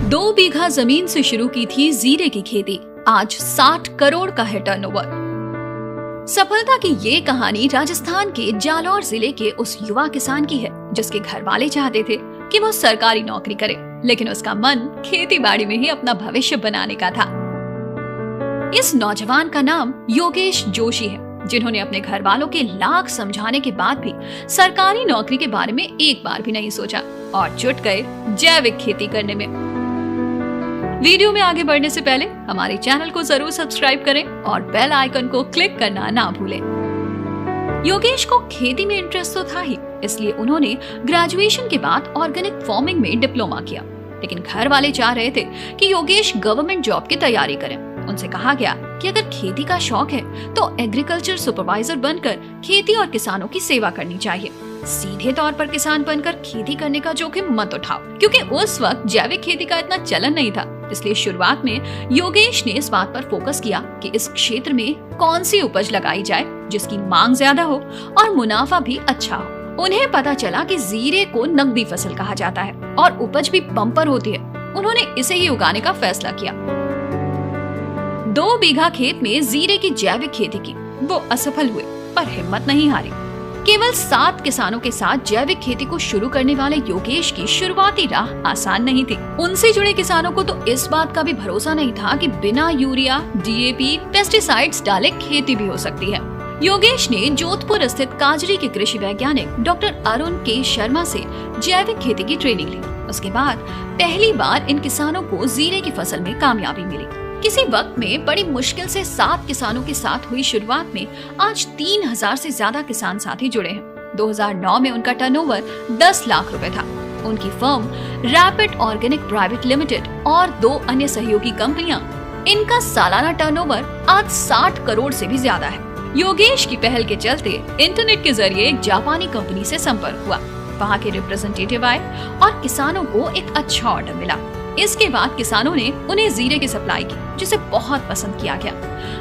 2 बीघा जमीन से शुरू की थी जीरे की खेती, आज 60 करोड़ का है टर्नओवर। सफलता की ये कहानी राजस्थान के जालौर जिले के उस युवा किसान की है जिसके घर वाले चाहते थे कि वो सरकारी नौकरी करे, लेकिन उसका मन खेती बाड़ी में ही अपना भविष्य बनाने का था। इस नौजवान का नाम योगेश जोशी है, जिन्होंने अपने घर वालों के लाख समझाने के बाद भी सरकारी नौकरी के बारे में एक बार भी नहीं सोचा और जुट गए जैविक खेती करने में। वीडियो में आगे बढ़ने से पहले हमारे चैनल को जरूर सब्सक्राइब करें और बेल आइकन को क्लिक करना ना भूलें। योगेश को खेती में इंटरेस्ट तो था ही, इसलिए उन्होंने ग्रेजुएशन के बाद ऑर्गेनिक फार्मिंग में डिप्लोमा किया। लेकिन घर वाले चाह रहे थे कि योगेश गवर्नमेंट जॉब की तैयारी करें। उनसे कहा गया कि अगर खेती का शौक है तो एग्रीकल्चर सुपरवाइजर बनकर खेती और किसानों की सेवा करनी चाहिए। सीधे तौर पर किसान बनकर खेती करने का जोखिम मत उठाओ, क्योंकि उस वक्त जैविक खेती का इतना चलन नहीं था। इसलिए शुरुआत में योगेश ने इस बात पर फोकस किया कि इस क्षेत्र में कौन सी उपज लगाई जाए जिसकी मांग ज्यादा हो और मुनाफा भी अच्छा हो। उन्हें पता चला कि जीरे को नकदी फसल कहा जाता है और उपज भी बम्पर होती है। उन्होंने इसे ही उगाने का फैसला किया। 2 बीघा खेत में जीरे की जैविक खेती की। वो असफल हुए पर हिम्मत नहीं हारी। केवल 7 किसानों के साथ जैविक खेती को शुरू करने वाले योगेश की शुरुआती राह आसान नहीं थी। उनसे जुड़े किसानों को तो इस बात का भी भरोसा नहीं था कि बिना यूरिया, डीएपी, पेस्टिसाइड्स डाले खेती भी हो सकती है। योगेश ने जोधपुर स्थित काजरी के कृषि वैज्ञानिक डॉक्टर अरुण के शर्मा से जैविक खेती की ट्रेनिंग ली। उसके बाद पहली बार इन किसानों को जीरे की फसल में कामयाबी मिली। किसी वक्त में बड़ी मुश्किल से 7 किसानों के साथ हुई शुरुआत में आज 3000 से ज्यादा किसान साथी जुड़े हैं। 2009 में उनका टर्नओवर 10 लाख रुपए था। उनकी firm rapid organic private limited और 2 अन्य सहयोगी कंपनियां, इनका सालाना टर्नओवर आज 60 करोड़ से भी ज्यादा है। योगेश की पहल के चलते इंटरनेट के जरिए एक जापानी कंपनी से संपर्क हुआ। वहाँ के रिप्रेजेंटेटिव आए और किसानों को एक अच्छा ऑर्डर मिला। इसके बाद किसानों ने उन्हें जीरे की सप्लाई की, जिसे बहुत पसंद किया गया।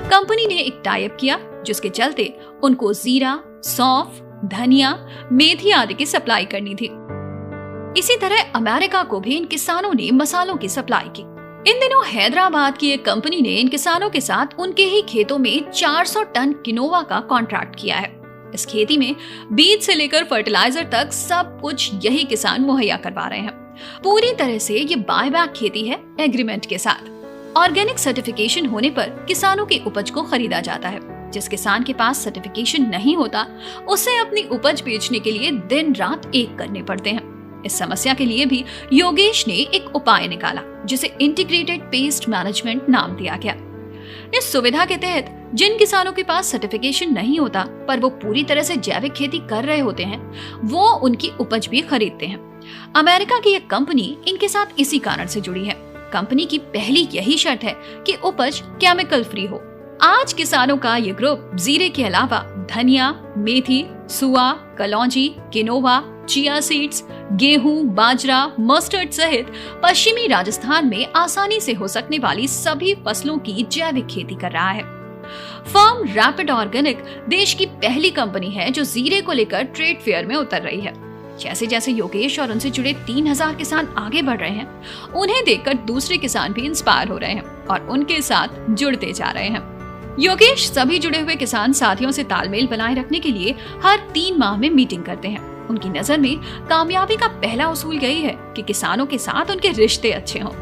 कंपनी ने एक टाई अप किया, जिसके चलते उनको जीरा, सौंफ, धनिया, मेथी आदि की सप्लाई करनी थी। इसी तरह अमेरिका को भी इन किसानों ने मसालों की सप्लाई की। इन दिनों हैदराबाद की एक कंपनी ने इन किसानों के साथ उनके ही खेतों में 400 टन किनोवा का कॉन्ट्रैक्ट किया है। इस खेती में बीज से लेकर फर्टिलाइजर तक सब कुछ यही किसान मुहैया करवा रहे हैं। पूरी तरह से ये बायबैक खेती है एग्रीमेंट के साथ। ऑर्गेनिक सर्टिफिकेशन होने पर किसानों की उपज को खरीदा जाता है। जिस किसान के पास सर्टिफिकेशन नहीं होता, उसे अपनी उपज बेचने के लिए दिन रात एक करने पड़ते हैं। इस समस्या के लिए भी योगेश ने एक उपाय निकाला, जिसे इंटीग्रेटेड पेस्ट मैनेजमेंट नाम दिया गया। इस सुविधा के तहत जिन किसानों के पास सर्टिफिकेशन नहीं होता पर वो पूरी तरह से जैविक खेती कर रहे होते हैं, वो उनकी उपज भी खरीदते हैं। अमेरिका की एक कंपनी इनके साथ इसी कारण से जुड़ी है। कंपनी की पहली यही शर्त है कि उपज केमिकल फ्री हो। आज किसानों का ये ग्रुप जीरे के अलावा धनिया, मेथी, सुआ, कलौंजी, किनोवा, चिया सीड्स, गेहूं, बाजरा, मस्टर्ड सहित पश्चिमी राजस्थान में आसानी से हो सकने वाली सभी फसलों की जैविक खेती कर रहा है। फर्म रैपिड ऑर्गेनिक देश की पहली कंपनी है जो जीरे को लेकर ट्रेड फेयर में उतर रही है। जैसे जैसे योगेश और उनसे जुड़े 3000 किसान आगे बढ़ रहे हैं, उन्हें देखकर दूसरे किसान भी इंस्पायर हो रहे हैं और उनके साथ जुड़ते जा रहे हैं। योगेश सभी जुड़े हुए किसान साथियों से तालमेल बनाए रखने के लिए हर 3 माह में मीटिंग करते हैं। उनकी नजर में कामयाबी का पहला उसूल यही है कि किसानों के साथ उनके रिश्ते अच्छे हों।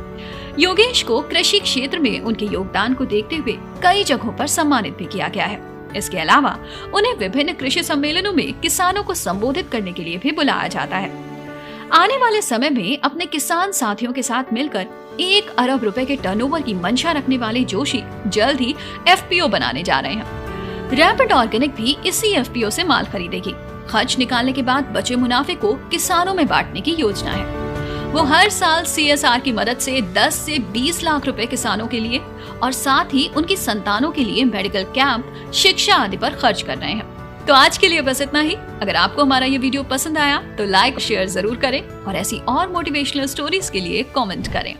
योगेश को कृषि क्षेत्र में उनके योगदान को देखते हुए कई जगहों पर सम्मानित भी किया गया है। इसके अलावा उन्हें विभिन्न कृषि सम्मेलनों में किसानों को संबोधित करने के लिए भी बुलाया जाता है। आने वाले समय में अपने किसान साथियों के साथ मिलकर 1 अरब रुपए के टर्नओवर की मंशा रखने वाले जोशी जल्द ही एफपीओ बनाने जा रहे हैं। रैपिड ऑर्गेनिक भी इसी एफपीओ से माल खरीदेगी। खर्च निकालने के बाद बचे मुनाफे को किसानों में बांटने की योजना है। वो हर साल सीएसआर की मदद से 10 से 20 लाख रुपए किसानों के लिए और साथ ही उनकी संतानों के लिए मेडिकल कैंप, शिक्षा आदि पर खर्च कर रहे हैं। तो आज के लिए बस इतना ही। अगर आपको हमारा ये वीडियो पसंद आया तो लाइक शेयर जरूर करें और ऐसी और मोटिवेशनल स्टोरीज के लिए कमेंट करें।